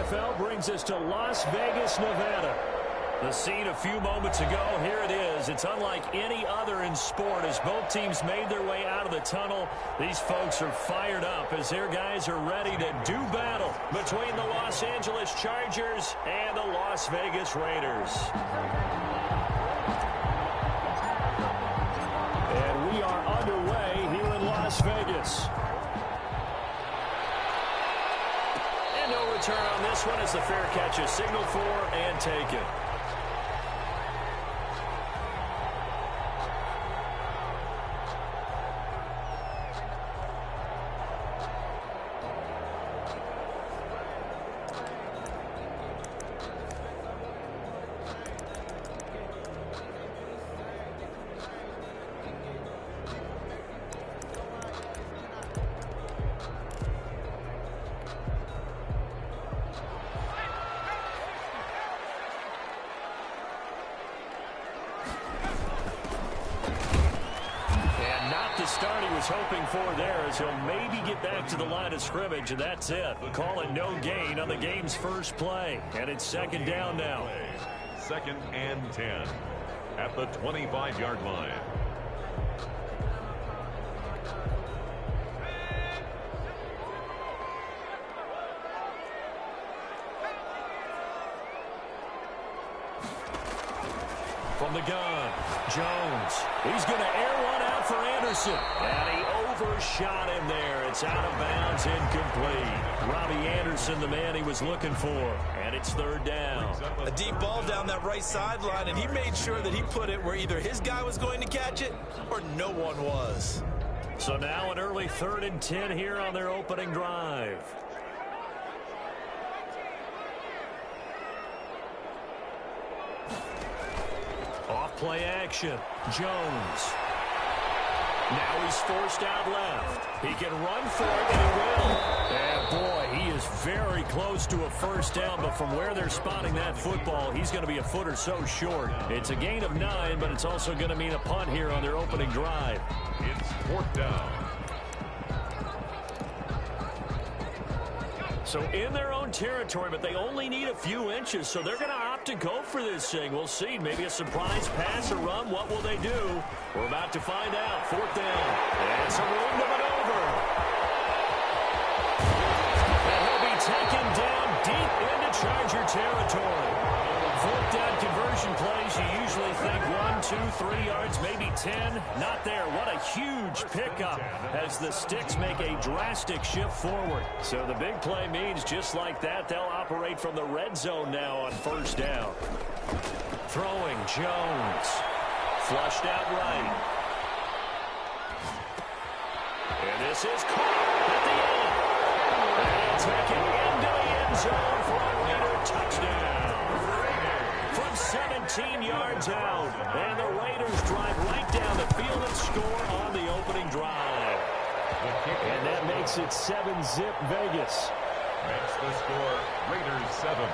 NFL brings us to Las Vegas, Nevada. The scene a few moments ago, here it is. It's unlike any other in sport as both teams made their way out of the tunnel. These folks are fired up as their guys are ready to do battle between the Los Angeles Chargers and the Las Vegas Raiders. And we are underway here in Las Vegas. And no return on this one as the fair catch is signaled for and taken. Start he was hoping for there as he'll maybe get back to the line of scrimmage, and that's it. Call it no gain on the game's first play, and it's second down now. 2nd and 10 at the 25-yard line. From the gun, Jones. He's going to air one out for Anderson. And he overshot him there. It's out of bounds, incomplete. Robbie Anderson, the man he was looking for. And it's third down. A deep ball down that right sideline, and he made sure that he put it where either his guy was going to catch it or no one was. So now an early 3rd and 10 here on their opening drive. Off-play action. Jones. Now he's forced out left. He can run for it, and he will. And, boy, he is very close to a first down, but from where they're spotting that football, he's going to be a foot or so short. It's a gain of 9, but it's also going to mean a punt here on their opening drive. It's 4th down. So in their own territory, but they only need a few inches, so they're going to opt to go for this thing. We'll see. Maybe a surprise pass or run. What will they do? We're about to find out. 4th down. And some room to maneuver. And he'll be taken down deep into Charger territory. 4th down conversion plays, you usually think 1, 2, 3 yards, maybe 10. Not there. What a huge pickup as the Sticks make a drastic shift forward. So the big play means just like that, they'll operate from the red zone now on 1st down. Throwing Jones. Flushed out right. And this is caught at the end. And taken into the end zone for a Raider touchdown. From 17 yards out. And the Raiders drive right down the field and score on the opening drive. And that makes it 7-zip Vegas. Makes the score Raiders 7.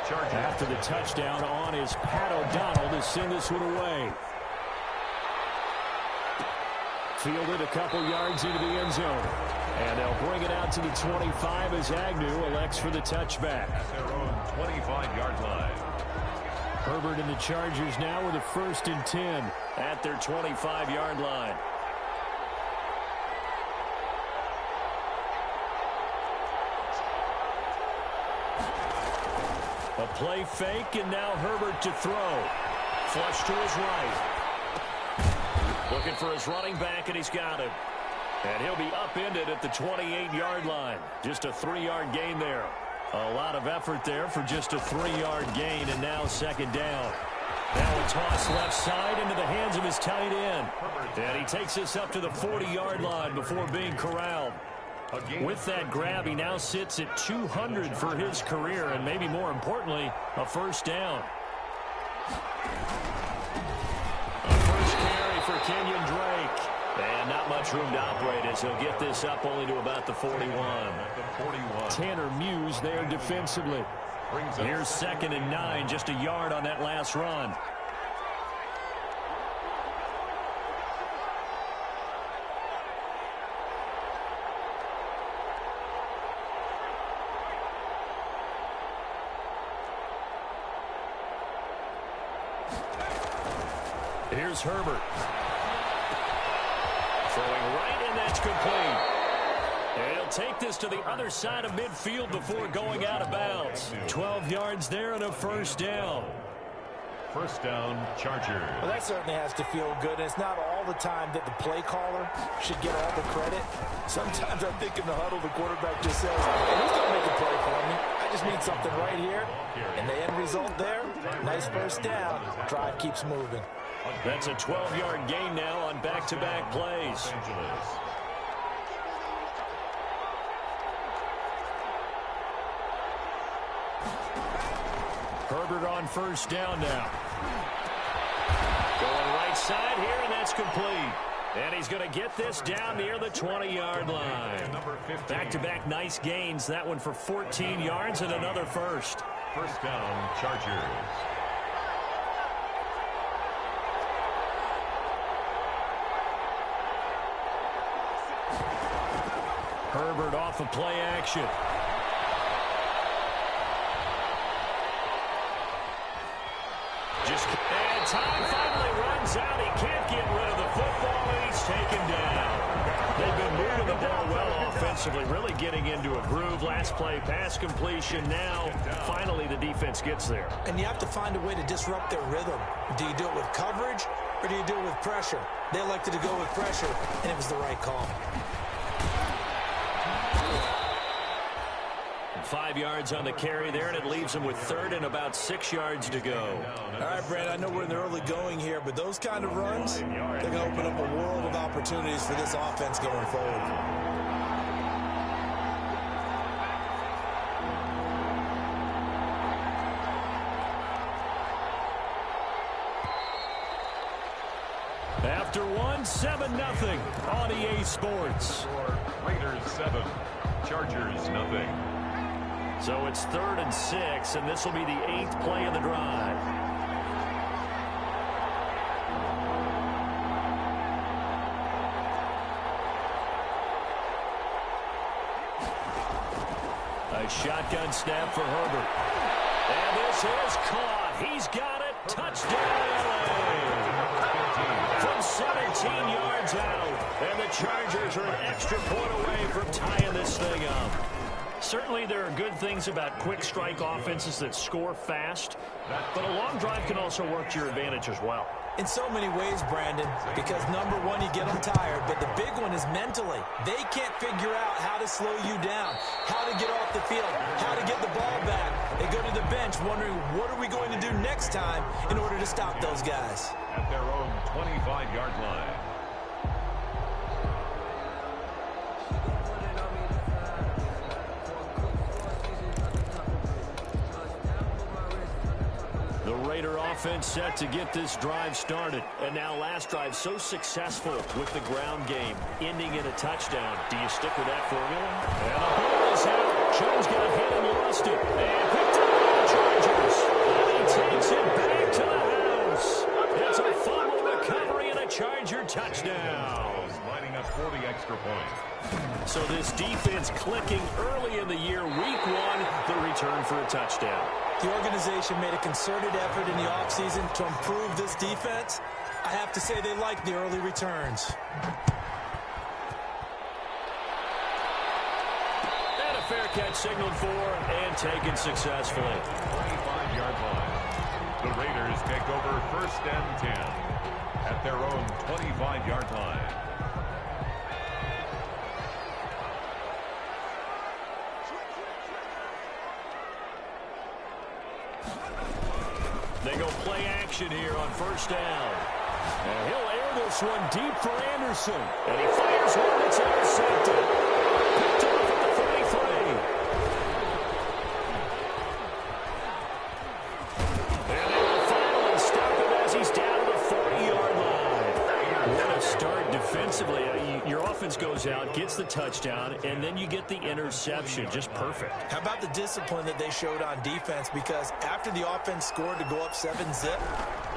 Chargers. After the touchdown on is Pat O'Donnell to send this one away. Fielded a couple yards into the end zone. And they'll bring it out to the 25 as Agnew elects for the touchback. At their own 25-yard line. Herbert and the Chargers now with a 1st and 10 at their 25-yard line. A play fake, and now Herbert to throw. Flush to his right. Looking for his running back, and he's got him. And he'll be upended at the 28-yard line. Just a 3-yard gain there. A lot of effort there for just a 3-yard gain, and now 2nd down. Now a toss left side into the hands of his tight end. And he takes this up to the 40-yard line before being corralled. With that grab, he now sits at 200 for his career, and maybe more importantly, a 1st down. A first carry for Kenyon Drake. And not much room to operate as he'll get this up only to about the 41. Tanner Muse there defensively. Here's 2nd and 9, just a yard on that last run. Here's Herbert. Throwing right, and that's complete. And he'll take this to the other side of midfield before going out of bounds. 12 yards there and a first down. First down, Chargers. Well, that certainly has to feel good. And it's not all the time that the play caller should get all the credit. Sometimes I think in the huddle, the quarterback just says, hey, who's going to make a play for me? I just need something right here. And the end result there, nice first down. Drive keeps moving. That's a 12-yard gain now on back-to-back plays. Herbert on first down now. Going right side here, and that's complete. And he's going to get this down near the 20-yard line. Back-to-back nice gains. That one for 14 yards and another first. First down, Chargers. Herbert off of play action. And time finally runs out. He can't get rid of the football, and he's taken down. They've been moving the ball well offensively, really getting into a groove. Last play, pass completion. Now, finally, the defense gets there. And you have to find a way to disrupt their rhythm. Do you do it with coverage, or do you do it with pressure? They elected to go with pressure, and it was the right call. 5 yards on the carry there, and it leaves them with third and about 6 yards to go. All right, Brad, I know we're in the early going here, but those kind of runs, they're going to open up a world of opportunities for this offense going forward. After one, 7-0 on EA Sports. Raiders 7, Chargers nothing. So it's 3rd and 6, and this will be the 8th play of the drive. A shotgun snap for Herbert. And this is caught. He's got it. Touchdown, LA. From 17 yards out. And the Chargers are an extra point away from tying this thing up. Certainly there are good things about quick strike offenses that score fast, but a long drive can also work to your advantage as well. In so many ways, Brandon, because number one, you get them tired, but the big one is mentally. They can't figure out how to slow you down, how to get off the field, how to get the ball back. They go to the bench wondering, what are we going to do next time in order to stop those guys? At their own 25-yard line. The Raider offense set to get this drive started. And now last drive so successful with the ground game, ending in a touchdown. Do you stick with that formula? And the ball is out. Jones got hit and lost it. And picked up by the Chargers. And he takes it back to the house. It's a fumble recovery and a Charger touchdown. Lining up for the extra point. So this defense clicking early in the year. Week 1, the return for a touchdown. The organization made a concerted effort in the offseason to improve this defense. I have to say they like the early returns. And a fair catch signaled for and taken successfully. 25-yard line. The Raiders take over 1st and 10 at their own 25-yard line. They go play action here on 1st down. And he'll air this one deep for Anderson. And he fires one that's intercepted. Picked off at the 33. And they will finally stop him as he's down to the 40-yard line. What a start defensively. Your offense goes out, gets the touchdown, and then you get the interception. Just perfect. How about the discipline that they showed on defense? Because after the offense scored to go up 7-zip,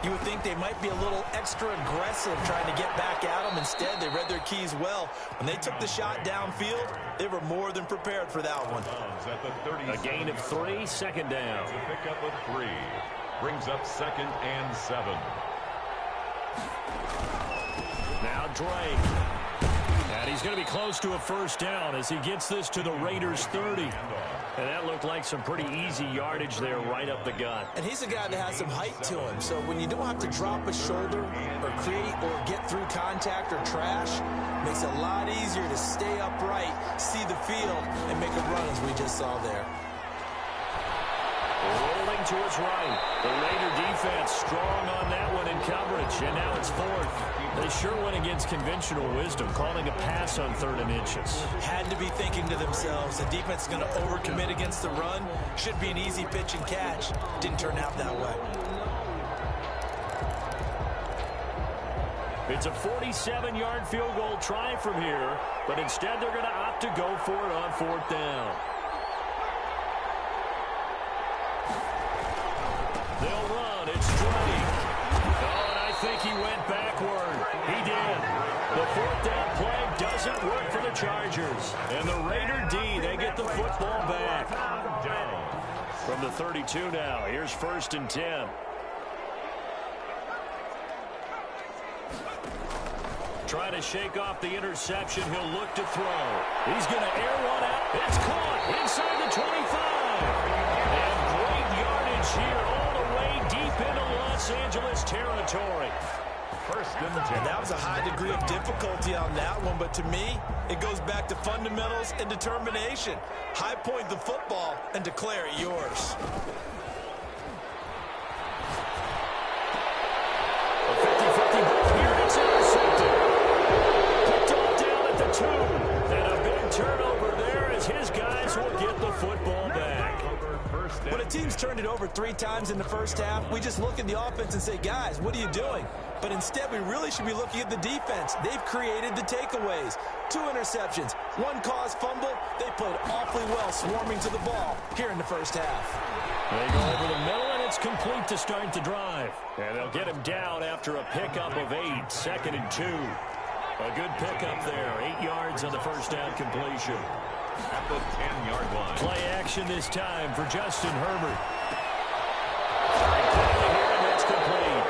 you would think they might be a little extra aggressive trying to get back at them. Instead, they read their keys well. When they took the shot downfield, they were more than prepared for that one. A gain of 3, 2nd down. To pick up a 3. Brings up 2nd and 7. Drake. And he's going to be close to a first down as he gets this to the Raiders' 30. And that looked like some pretty easy yardage there right up the gut. And he's a guy that has some height to him. So when you don't have to drop a shoulder or create or get through contact or trash, makes it a lot easier to stay upright, see the field, and make a run as we just saw there. Rolling to his right. The Raider defense strong on that one in coverage. And now it's fourth. They sure went against conventional wisdom, calling a pass on 3rd and inches. Had to be thinking to themselves, the defense is going to overcommit against the run. Should be an easy pitch and catch. Didn't turn out that way. It's a 47-yard field goal try from here, but instead they're going to opt to go for it on 4th down. They'll run. It's Drake. Oh, and I think he went backward. He did. The 4th down play doesn't work for the Chargers. And the Raider D, they get the football back. From the 32 now. Here's 1st and 10. Trying to shake off the interception. He'll look to throw. He's going to air one out. It's caught inside the 25. And great yardage here all the way deep into Los Angeles territory. 1st and 10. That was a high degree of difficulty on that one, but to me, it goes back to fundamentals and determination. High point the football and declare it yours. A 50-50 ball here. It's intercepted. Picked off down at the 2. And a big turnover there as his guys will get the football back. When a team's turned it over 3 times in the first half, we just look at the offense and say, guys, what are you doing? But instead, we really should be looking at the defense. They've created the takeaways. 2 interceptions, 1 caused fumble. They played awfully well swarming to the ball here in the first half. They go over the middle, and it's complete to start the drive. And they'll get him down after a pickup of 8, 2nd and 2. A good pickup there, 8 yards on the first down completion. At the 10-yard line. Play action this time for Justin Herbert. And that's complete.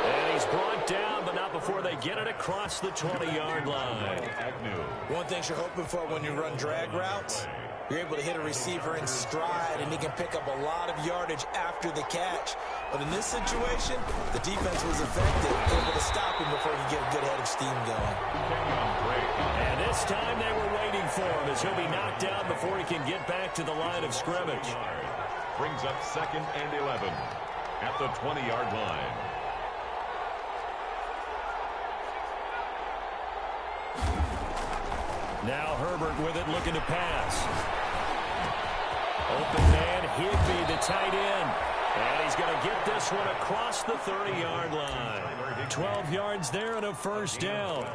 And he's brought down, but not before they get it across the 20-yard line. One thing you're hoping for when you run drag routes, you're able to hit a receiver in stride, and he can pick up a lot of yardage after the catch. But in this situation, the defense was effective, able to stop him before he could get a good head of steam going. And this time they were waiting for him as he'll be knocked down before he can get back to the line of scrimmage. Brings up 2nd and 11 at the 20-yard line. Now Herbert with it, looking to pass. Open man, Higbee, the tight end. And he's going to get this one across the 30-yard line. 12 yards there and a first down.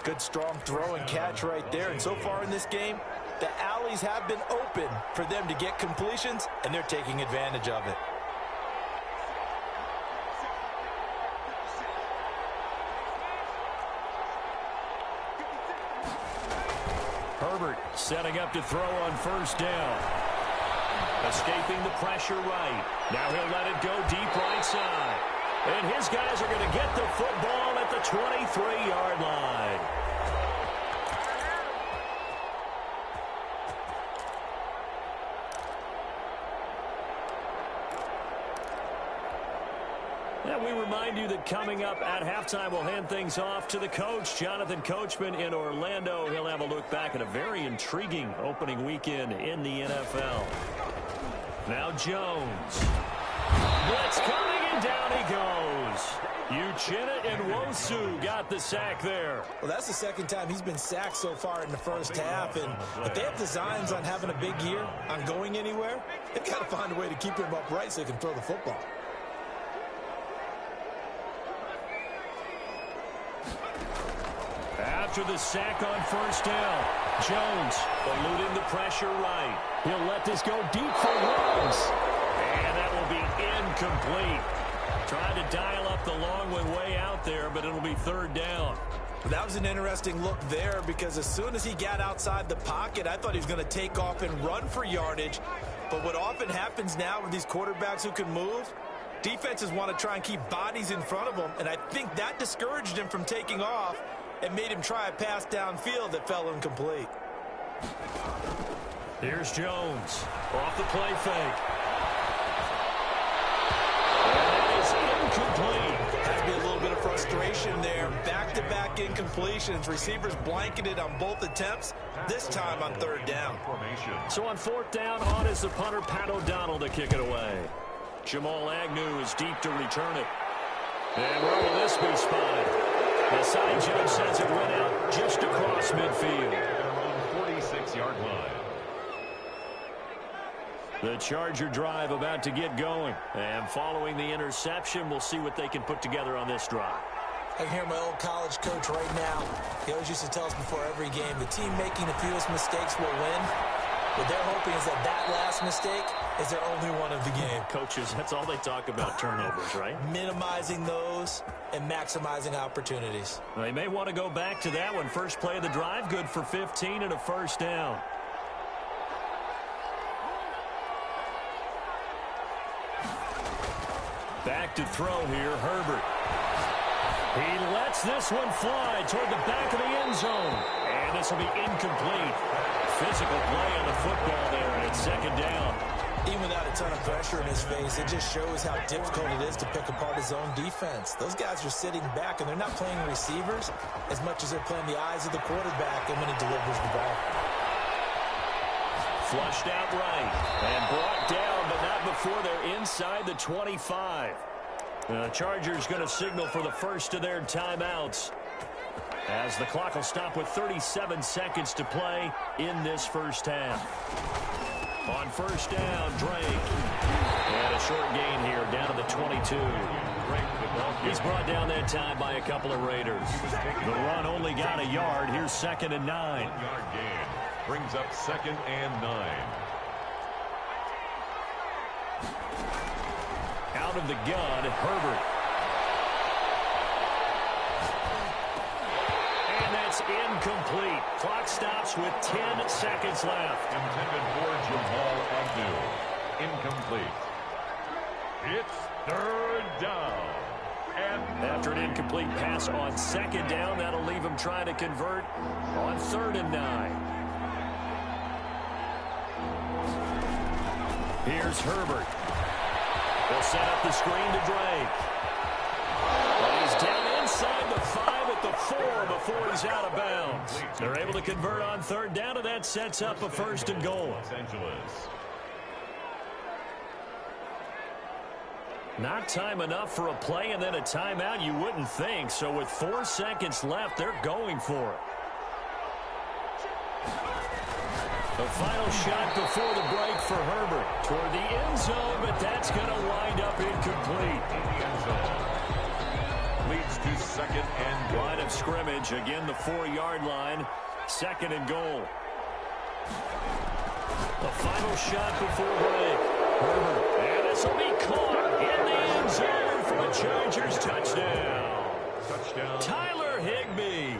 Good strong throw and catch right there. And so far in this game, the alleys have been open for them to get completions, and they're taking advantage of it. Herbert setting up to throw on first down. Escaping the pressure right. Now he'll let it go deep right side. And his guys are going to get the football at the 23-yard line. And we remind you that coming up at halftime, we'll hand things off to the coach, Jonathan Coachman in Orlando. He'll have a look back at a very intriguing opening weekend in the NFL. Now Jones. Blitz coming, and down he goes. Uchenna and Nwosu got the sack there. Well, that's the second time he's been sacked so far in the first half. And if they have designs on having a big year, on going anywhere, they've got to find a way to keep him upright so he can throw the football. After the sack on first down, Jones eluding the pressure right. He'll let this go deep for Ruggs. And that will be incomplete. Trying to dial up the long one way out there, but it'll be third down. That was an interesting look there because as soon as he got outside the pocket, I thought he was going to take off and run for yardage. But what often happens now with these quarterbacks who can move, defenses want to try and keep bodies in front of them, and I think that discouraged him from taking off. and made him try a pass downfield that fell incomplete. Here's Jones off the play fake. And that is incomplete. Had to be a little bit of frustration there. Back-to-back incompletions. Receivers blanketed on both attempts, this time on third down. So on fourth down, on is the punter, Pat O'Donnell, to kick it away. Jamal Agnew is deep to return it. And where will this be spotted? The side judge says it went out just across midfield. Around 46-yard line. The Charger drive about to get going. And following the interception, we'll see what they can put together on this drive. I can hear my old college coach right now. He always used to tell us before every game, the team making the fewest mistakes will win. What they're hoping is that last mistake is their only one of the game. Coaches, that's all they talk about, turnovers, right? Minimizing those and maximizing opportunities. They may want to go back to that one. First play of the drive, good for 15 and a first down. Back to throw here, Herbert. He lets this one fly toward the back of the end zone. And this will be incomplete. Physical play on the football there, and it's second down. Even without a ton of pressure in his face, it just shows how difficult it is to pick apart his own defense. Those guys are sitting back, and they're not playing receivers as much as they're playing the eyes of the quarterback and when he delivers the ball. Flushed out right and brought down, but not before they're inside the 25. The Chargers going to signal for the first of their timeouts, as the clock will stop with 37 seconds to play in this first half. On first down, Drake. And a short gain here down to the 22. He's brought down that time by a couple of Raiders. The run only got a yard. Here's 2nd and 9. 1-yard gain brings up 2nd and 9. Out of the gun, Herbert. And that's incomplete. Clock stops with 10 seconds left. Intended for Jamal Agnew. Incomplete. It's third down. And after an incomplete pass on second down, that'll leave him trying to convert on 3rd and 9. Here's Herbert. They'll set up the screen to Drake. But he's down inside the 5 at the 4 before he's out of bounds. They're able to convert on 3rd down, and that sets up a 1st and goal. Los Angeles. Not time enough for a play and then a timeout, you wouldn't think. So with 4 seconds left, they're going for it. The final shot before the break for Herbert toward the end zone, but that's going to wind up incomplete. In the end zone. Leads to 2nd and goal. Line of scrimmage, again the 4-yard line, 2nd and goal. The final shot before break. Herbert, and this will be caught in the end zone for a Chargers touchdown. Touchdown. Tyler Higbee.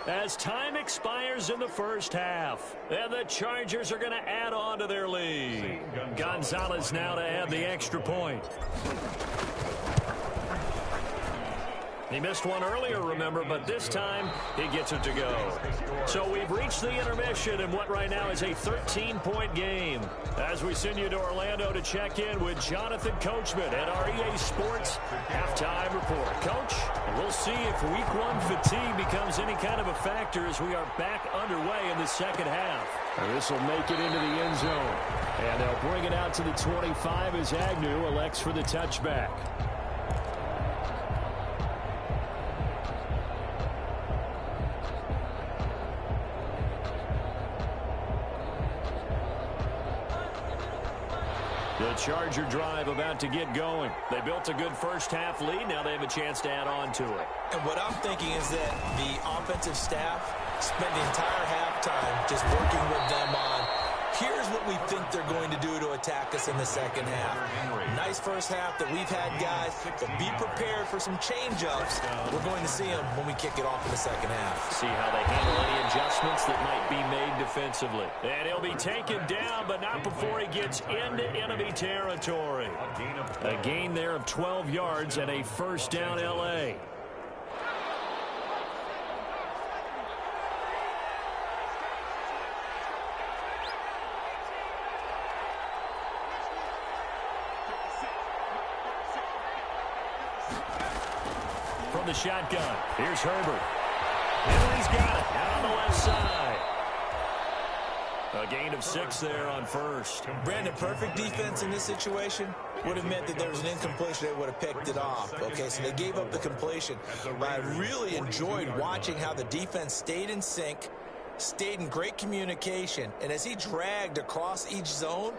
As time expires in the first half, and the Chargers are going to add on to their lead. Gonzalez now to add the extra point. He missed one earlier, remember, but this time he gets it to go. So we've reached the intermission in what right now is a 13-point game. As we send you to Orlando to check in with Jonathan Coachman at our EA Sports Halftime Report. Coach, we'll see if Week 1 fatigue becomes any kind of a factor as we are back underway in the second half. This will make it into the end zone. And they'll bring it out to the 25 as Agnew elects for the touchback. The Charger drive about to get going. They built a good first half lead. Now they have a chance to add on to it. And what I'm thinking is that the offensive staff spent the entire halftime just working with them on, here's what we think they're going to do to attack us in the second half. Nice first half that we've had, guys, but be prepared for some change-ups. We're going to see them when we kick it off in the second half. See how they handle any adjustments that might be made defensively. And he'll be taken down, but not before he gets into enemy territory. A gain there of 12 yards and a first down, L.A. from the shotgun. Here's Herbert. And he's got it out on the left side. A gain of 6 there on first. Brandon, perfect defense in this situation would have meant that there was an incompletion. They would have picked it off. Okay, so they gave up the completion. But I really enjoyed watching how the defense stayed in sync, stayed in great communication. And as he dragged across each zone,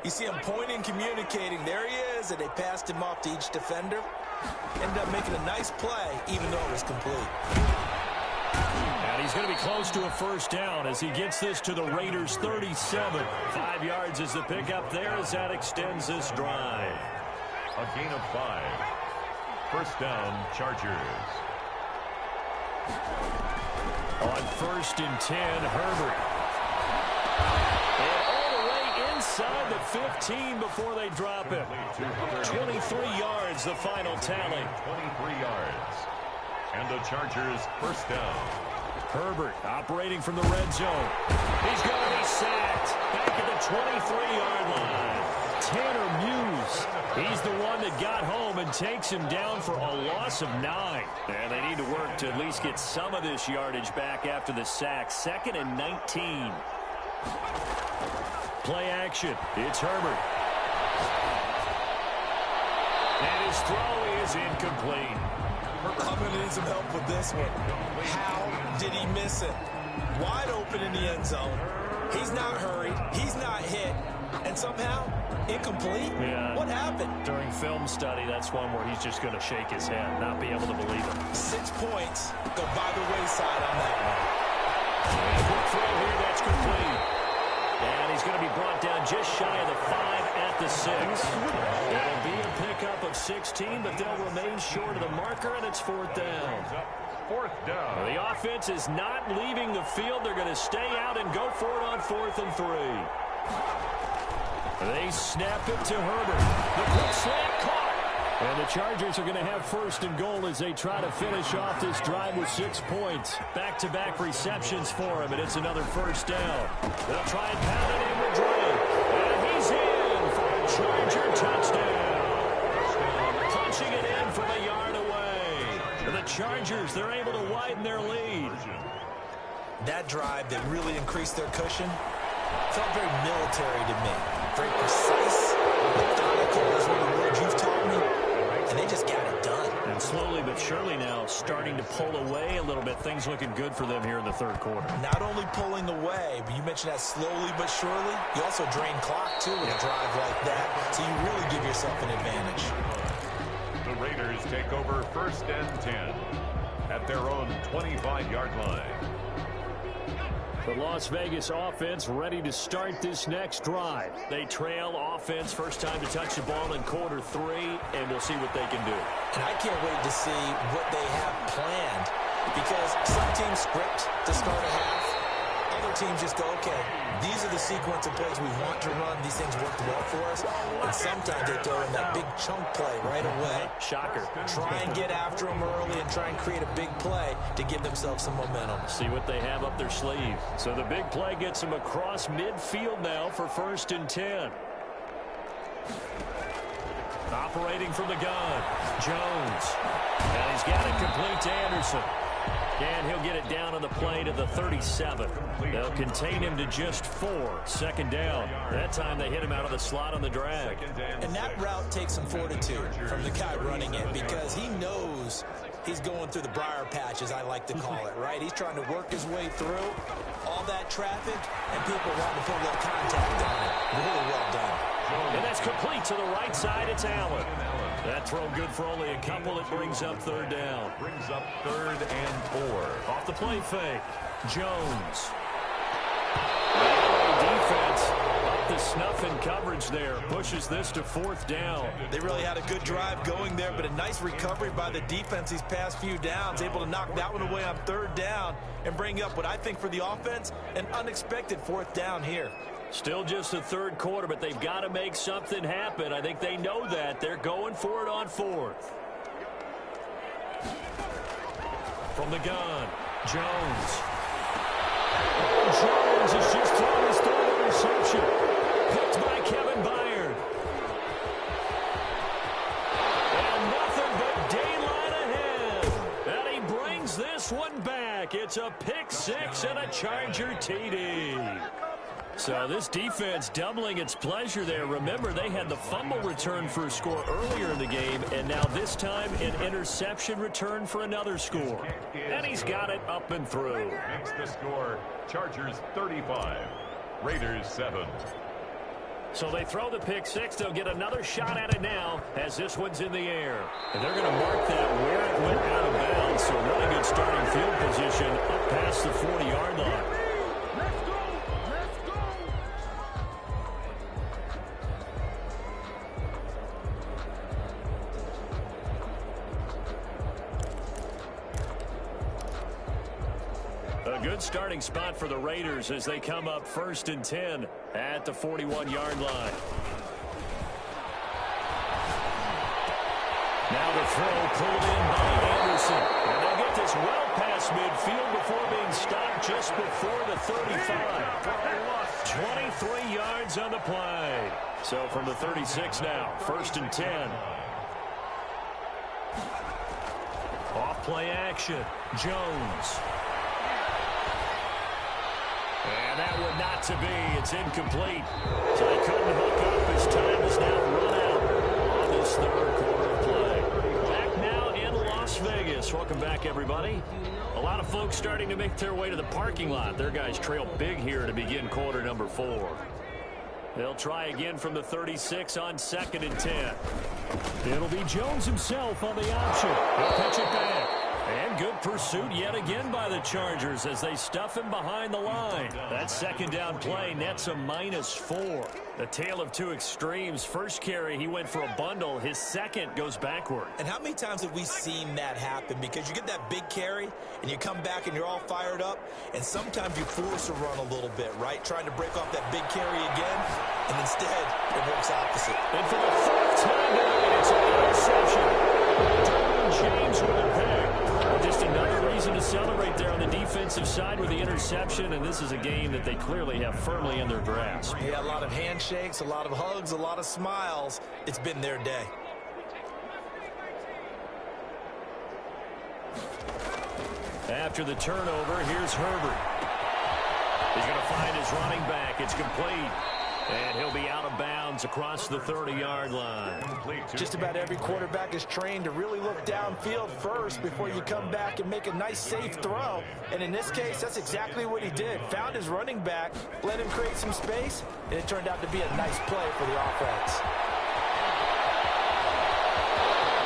you see him pointing, communicating. There he is, and they passed him off to each defender. Ended up making a nice play, even though it was complete. And he's going to be close to a first down as he gets this to the Raiders' 37. 5 yards is the pickup there as that extends this drive. A gain of 5. First down, Chargers. On first and 10, Herbert. And all the way inside the 15 before they drop it. 23 yards, the final tally. 23 yards. And the Chargers first down. Herbert operating from the red zone. He's going to be sacked back at the 23-yard line. Tanner Muse, he's the one that got home and takes him down for a loss of 9. And they need to work to at least get some of this yardage back after the sack. 2nd and 19. Play action. It's Herbert. And his throw is incomplete. I'm going to need some help with this one. How did he miss it? Wide open in the end zone. He's not hurried. He's not hit. And somehow, incomplete? Yeah. What happened? During film study, that's one where he's just going to shake his head, not be able to believe it. 6 points go by the wayside on that one. And a quick throw here, that's complete. And he's going to be brought down just shy of the 5 at the 6. It'll be a pickup of 16, but they'll remain short of the marker, and it's 4th down. 4th down. The offense is not leaving the field. They're going to stay out and go for it on 4th and 3. They snap it to Herbert. The quick slant caught. And the Chargers are going to have 1st and goal as they try to finish off this drive with 6 points. Back-to-back receptions for him, and it's another first down. They'll try and pound it in with Dre. And he's in for a Charger touchdown. Punching it in from a yard away. And the Chargers, they're able to widen their lead. That drive that really increased their cushion felt very military to me. Very precise, methodical is one of the words you've taught me. And they just got it done. And slowly but surely now starting to pull away a little bit. Things looking good for them here in the 3rd quarter. Not only pulling away, but you mentioned that slowly but surely. You also drain clock, too, with a drive like that. So you really give yourself an advantage. The Raiders take over 1st and 10 at their own 25-yard line. The Las Vegas offense ready to start this next drive. They trail offense, first time to touch the ball in quarter 3, and we'll see what they can do. And I can't wait to see what they have planned, because some teams script to start a half. Other teams just go, okay, these are the sequence of plays we want to run. These things worked well for us. And sometimes they throw in that big chunk play right away. Shocker. Try and get after them early and try and create a big play to give themselves some momentum. See what they have up their sleeve. So the big play gets them across midfield now for 1st and 10. Operating from the gun, Jones. And he's got it complete to Anderson. And he'll get it down on the play to the 37. They'll contain him to just 4. 2nd down. That time they hit him out of the slot on the drag. And that route takes some fortitude from the guy running it, because he knows he's going through the briar patch, as I like to call it, right? He's trying to work his way through all that traffic, and people want to put a little contact on it. Really well done. And that's complete to the right side. It's Allen. That throw good for only a couple. It brings up 3rd down. Brings up 3rd and 4. Off the play fake, Jones. Defense up to snuff in coverage there. Pushes this to 4th down. They really had a good drive going there, but a nice recovery by the defense these past few downs. Able to knock that one away on 3rd down and bring up what I think for the offense, an unexpected 4th down here. Still just the 3rd quarter, but they've got to make something happen. I think they know that. They're going for it on 4th. From the gun, Jones. Jones has just thrown his 3rd interception. Picked by Kevin Byard. And nothing but daylight ahead. It's a pick six and a Charger TD. So this defense doubling its pleasure there. Remember, they had the fumble return for a score earlier in the game, and now this time an interception return for another score. And he's got it up and through. Makes the score Chargers 35, Raiders 7. So they throw the pick six. They'll get another shot at it now as this one's in the air. And they're going to mark that where it went out of bounds. So really good starting field position up past the 40-yard line. A good starting spot for the Raiders as they come up 1st and 10 at the 41-yard line. Now the throw pulled in by Anderson. And they'll get this well past midfield before being stopped just before the 35. 23 yards on the play. So from the 36 now, 1st and 10. Off play action. Jones. And that one not to be. It's incomplete. So they couldn't hook up. His time is now run out on this third quarter of play. Back now in Las Vegas. Welcome back, everybody. A lot of folks starting to make their way to the parking lot. Their guys trail big here to begin quarter number 4. They'll try again from the 36 on 2nd and 10. It'll be Jones himself on the option. He'll pitch it back. And good pursuit yet again by the Chargers as they stuff him behind the line. That second down play nets a -4. The tale of two extremes. First carry, he went for a bundle. His second goes backward. And how many times have we seen that happen? Because you get that big carry, and you come back and you're all fired up, and sometimes you force a run a little bit, right? Trying to break off that big carry again, and instead it works opposite. And for the 4th time tonight, it's an interception. James with a pick. Just another reason to celebrate there on the defensive side with the interception, and this is a game that they clearly have firmly in their grasp. Yeah, a lot of handshakes, a lot of hugs, a lot of smiles. It's been their day. After the turnover, here's Herbert. He's going to find his running back. It's complete. And he'll be out of bounds across the 30-yard line. Just about every quarterback is trained to really look downfield first before you come back and make a nice, safe throw. And in this case, that's exactly what he did. Found his running back, let him create some space, and it turned out to be a nice play for the offense.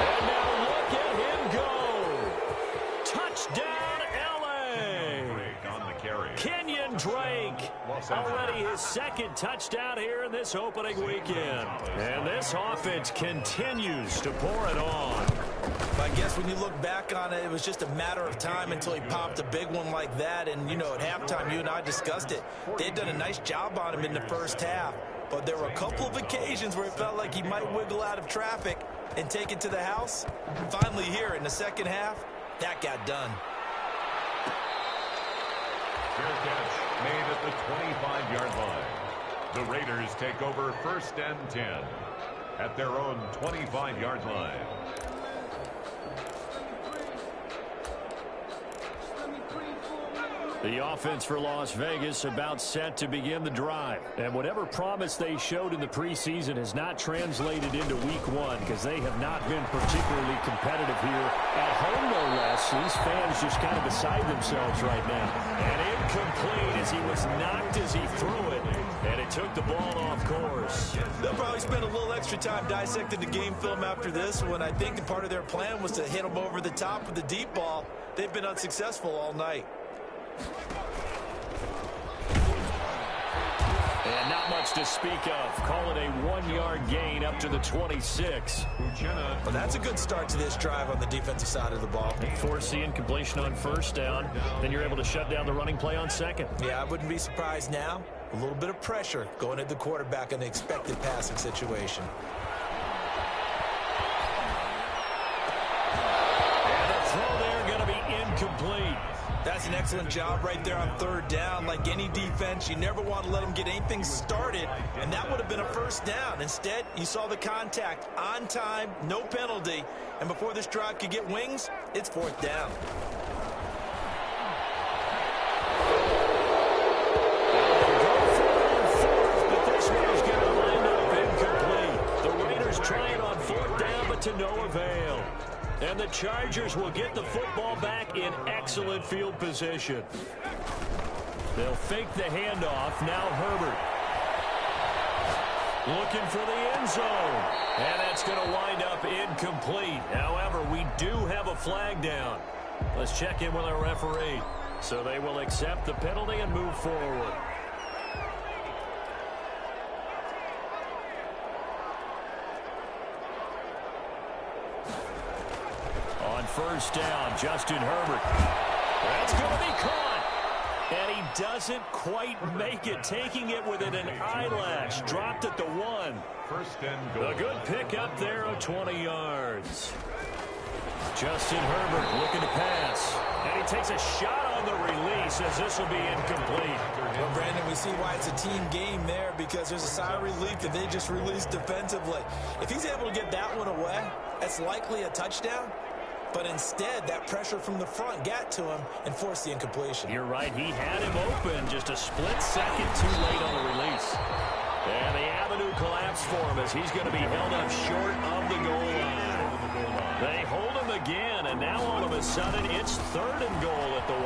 And now look at him go. Touchdown, L.A. On the carry. Kenyon Drake. Already his second touchdown here in this opening weekend. And this offense continues to pour it on. I guess when you look back on it, it was just a matter of time until he popped a big one like that. And, you know, at halftime, you and I discussed it. They'd done a nice job on him in the first half. But there were a couple of occasions where it felt like he might wiggle out of traffic and take it to the house. Finally here in the second half, that got done. Fair catch made at the 25-yard line. The Raiders take over 1st and 10 at their own 25-yard line. The offense for Las Vegas about set to begin the drive. And whatever promise they showed in the preseason has not translated into week 1 because they have not been particularly competitive here at home, no less. These fans just kind of beside themselves right now. And incomplete as he was knocked as he threw it. And it took the ball off course. They'll probably spend a little extra time dissecting the game film after this one. I think part of their plan was to hit them over the top with the deep ball. They've been unsuccessful all night. And not much to speak of. Call it a 1-yard gain up to the 26. Well, that's a good start to this drive on the defensive side of the ball. They force the incompletion on 1st down. Then you're able to shut down the running play on 2nd. Yeah, I wouldn't be surprised now. A little bit of pressure going at the quarterback in the expected passing situation. And the throw there going to be incomplete. That's an excellent job right there on 3rd down. Like any defense, you never want to let them get anything started, and that would have been a 1st down. Instead, you saw the contact on time, no penalty, and before this drive could get wings, it's 4th down. Chargers trying on 4th down, but to no avail. And the Chargers will get the football back in excellent field position. They'll fake the handoff. Now Herbert. Looking for the end zone. And that's going to wind up incomplete. However, we do have a flag down. Let's check in with our referee. So they will accept the penalty and move forward. On 1st down, Justin Herbert. That's going to be caught. And he doesn't quite make it, taking it within an eyelash. Dropped at the 1. 1st and goal. A good pick up there of 20 yards. Justin Herbert looking to pass. And he takes a shot on the release as this will be incomplete. Well, Brandon, we see why it's a team game there, because there's a sigh of relief that they just released defensively. If he's able to get that one away, that's likely a touchdown. But instead, that pressure from the front got to him and forced the incompletion. You're right. He had him open just a split second too late on the release. And the avenue collapsed for him as he's going to be held up short of the goal line. They hold him again, and now all of a sudden it's 3rd and goal at the 1.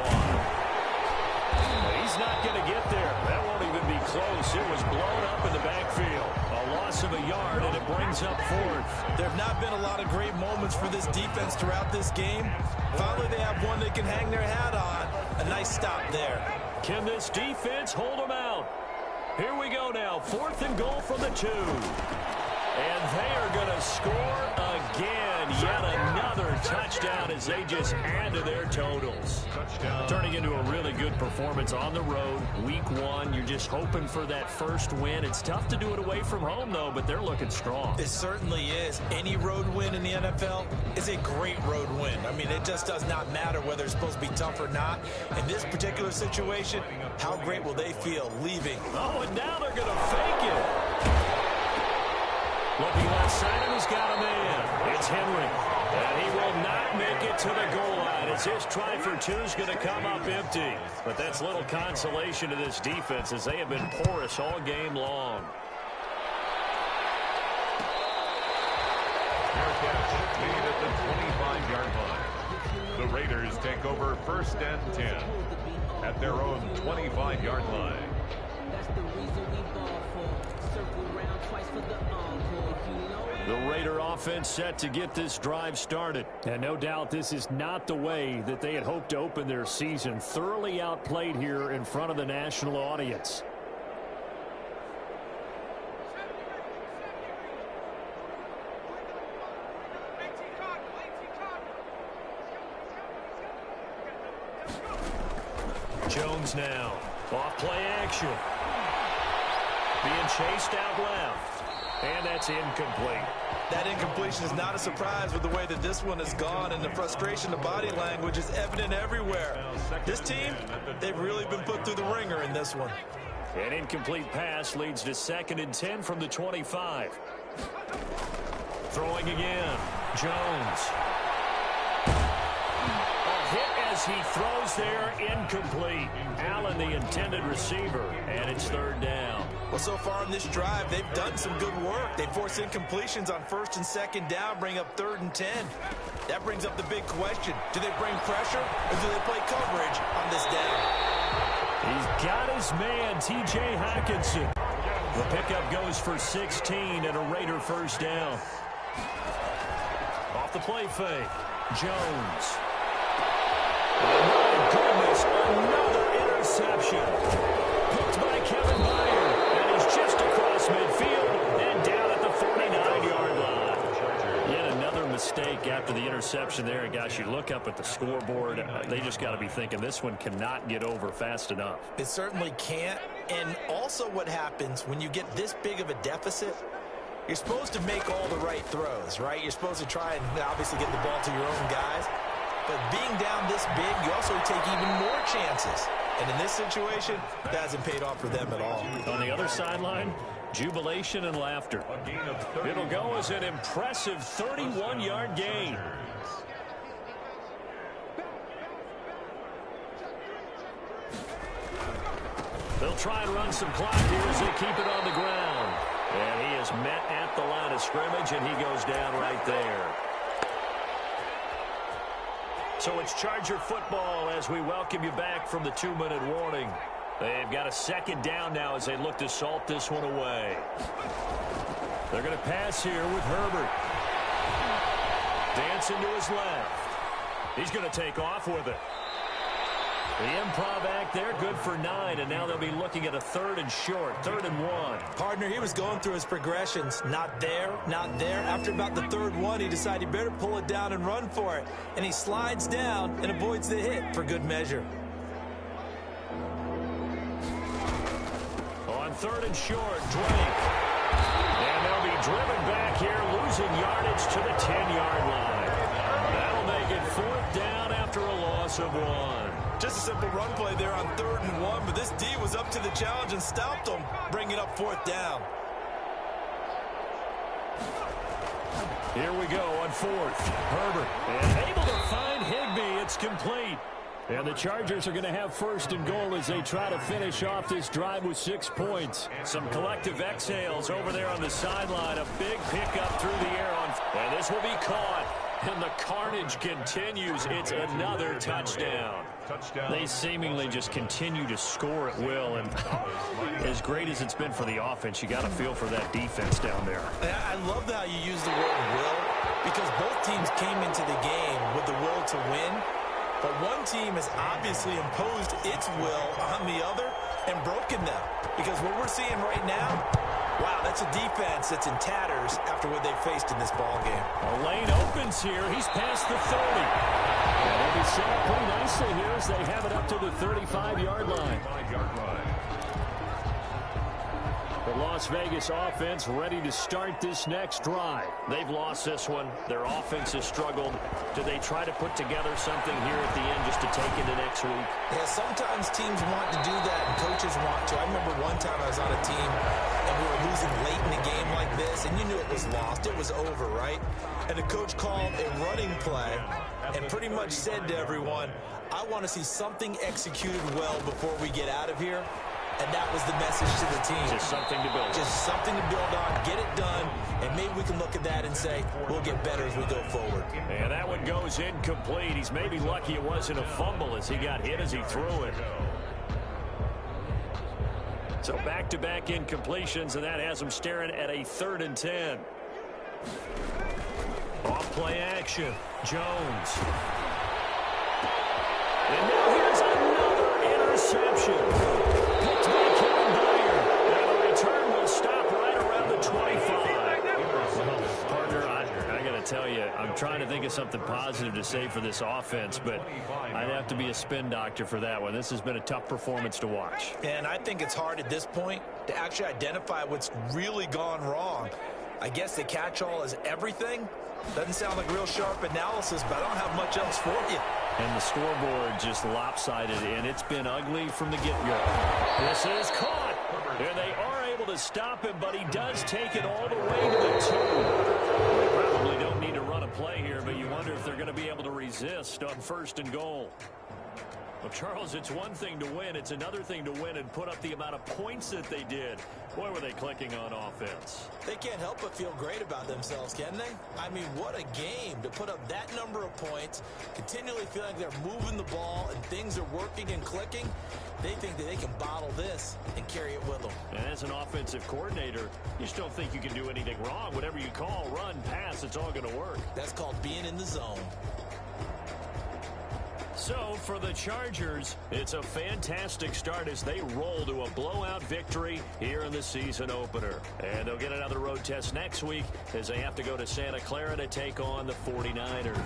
He's not going to get there. That won't even be close. It was blown up in the backfield. A loss of a yard, and it brings up 4th. There have not been a lot of great moments for this defense throughout this game. Finally, they have one they can hang their hat on. A nice stop there. Can this defense hold them out? Here we go now. 4th and goal from the 2. And they are going to score again. Yet another touchdown as they just add to their totals. Touchdown. Turning into a really good performance on the road. Week 1, you're just hoping for that first win. It's tough to do it away from home, though, but they're looking strong. It certainly is. Any road win in the NFL is a great road win. I mean, it just does not matter whether it's supposed to be tough or not. In this particular situation, how great will they feel leaving? Oh, and now they're going to fake it. Looking left side, and he's got a man. It's Henry. And he will not make it to the goal line as his try for 2 is going to come up empty. But that's little consolation to this defense as they have been porous all game long. Fair catch made at the 25-yard line. The Raiders take over 1st and 10 at their own 25-yard line. That's the reason we ball for. Circle around twice for the encore. You know it. The Raider offense set to get this drive started. And no doubt this is not the way that they had hoped to open their season. Thoroughly outplayed here in front of the national audience. Jones now. Off play action. Being chased out left. And that's incomplete. That incompletion is not a surprise with the way that this one has gone, and the frustration, the body language is evident everywhere. This team, they've really been put through the ringer in this one. An incomplete pass leads to 2nd and 10 from the 25. Throwing again. Jones. A hit as he throws there, incomplete. Allen, the intended receiver, and it's 3rd down. Well, so far in this drive, they've done some good work. They force incompletions on 1st and 2nd down, bring up 3rd and 10. That brings up the big question. Do they bring pressure, or do they play coverage on this down? He's got his man, T.J. Hockenson. The pickup goes for 16 and a Raider 1st down. Off the play fake. Jones. Oh, my goodness, another interception. Picked by Kevin Byard, and he's just across midfield and down at the 49-yard line. Yet another mistake after the interception there. And gosh, you look up at the scoreboard, they just got to be thinking this one cannot get over fast enough. It certainly can't. And also what happens when you get this big of a deficit, you're supposed to make all the right throws, right? You're supposed to try and obviously get the ball to your own guys. But being down this big, you also take even more chances. And in this situation, that hasn't paid off for them at all. On the other sideline, jubilation and laughter. It'll go as an impressive 31-yard gain. They'll try and run some clock here as they keep it on the ground. And he is met at the line of scrimmage, and he goes down right there. So it's Charger football as we welcome you back from the 2-minute warning. They've got a second down now as they look to salt this one away. They're going to pass here with Herbert. Dancing to his left. He's going to take off with it. The improv act there, good for 9, and now they'll be looking at a 3rd and short, 3rd and 1. Partner, he was going through his progressions. Not there, not there. After about the 3rd one, he decided he better pull it down and run for it. And he slides down and avoids the hit for good measure. On 3rd and short, Drake. And they'll be driven back here, losing yardage to the 10-yard line. That'll make it 4th down after a loss of 1. Just a simple run play there on 3rd and 1, but this D was up to the challenge and stopped them, bringing up 4th down. Here we go on 4th. Herbert. And able to find Higbee. It's complete. And the Chargers are going to have 1st and goal as they try to finish off this drive with 6 points. Some collective exhales over there on the sideline. A big pickup through the air. And this will be caught. And the carnage continues. It's another touchdown. They seemingly just continue to score at will. And as great as it's been for the offense, you got to feel for that defense down there. I love how you use the word will, because both teams came into the game with the will to win. But one team has obviously imposed its will on the other and broken them. Because what we're seeing right now, wow, that's a defense that's in tatters after what they faced in this ball game. A lane opens here. He's past the 30. And they'll be set up pretty nicely here as they have it up to the 35-yard line. The Las Vegas offense ready to start this next drive. They've lost this one. Their offense has struggled. Do they try to put together something here at the end just to take into next week? Yeah, sometimes teams want to do that and coaches want to. I remember one time I was on a team and we were losing late in a game like this, and you knew it was lost. It was over, right? And the coach called a running play and pretty much said to everyone, I want to see something executed well before we get out of here. And that was the message to the team. Just something to build on. Just something to build on, get it done, and maybe we can look at that and say, we'll get better as we go forward. And that one goes incomplete. He's maybe lucky it wasn't a fumble as he got hit as he threw it. So back-to-back incompletions, and that has him staring at a 3rd and 10. Off-play action. Jones. And now here's another interception. Picked by Kevin Dyer. And the return will stop right around the 25. Partner, I got to tell you, I'm trying to think of something positive to say for this offense, but I'd have to be a spin doctor for that one. This has been a tough performance to watch. And I think it's hard at this point to actually identify what's really gone wrong. I guess the catch-all is everything. Doesn't sound like real sharp analysis, but I don't have much else for you. And the scoreboard just lopsided, and it's been ugly from the get-go. This is caught, and they are able to stop him, but he does take it all the way to the 2. They probably don't need to run a play here, but you wonder if they're going to be able to resist on 1st and goal. Well, Charles, it's one thing to win. It's another thing to win and put up the amount of points that they did. Boy, were they clicking on offense. They can't help but feel great about themselves, can they? I mean, what a game to put up that number of points, continually feeling like they're moving the ball and things are working and clicking. They think that they can bottle this and carry it with them. And as an offensive coordinator, you just don't think you can do anything wrong. Whatever you call, run, pass, it's all going to work. That's called being in the zone. So, for the Chargers, it's a fantastic start as they roll to a blowout victory here in the season opener. And they'll get another road test next week as they have to go to Santa Clara to take on the 49ers.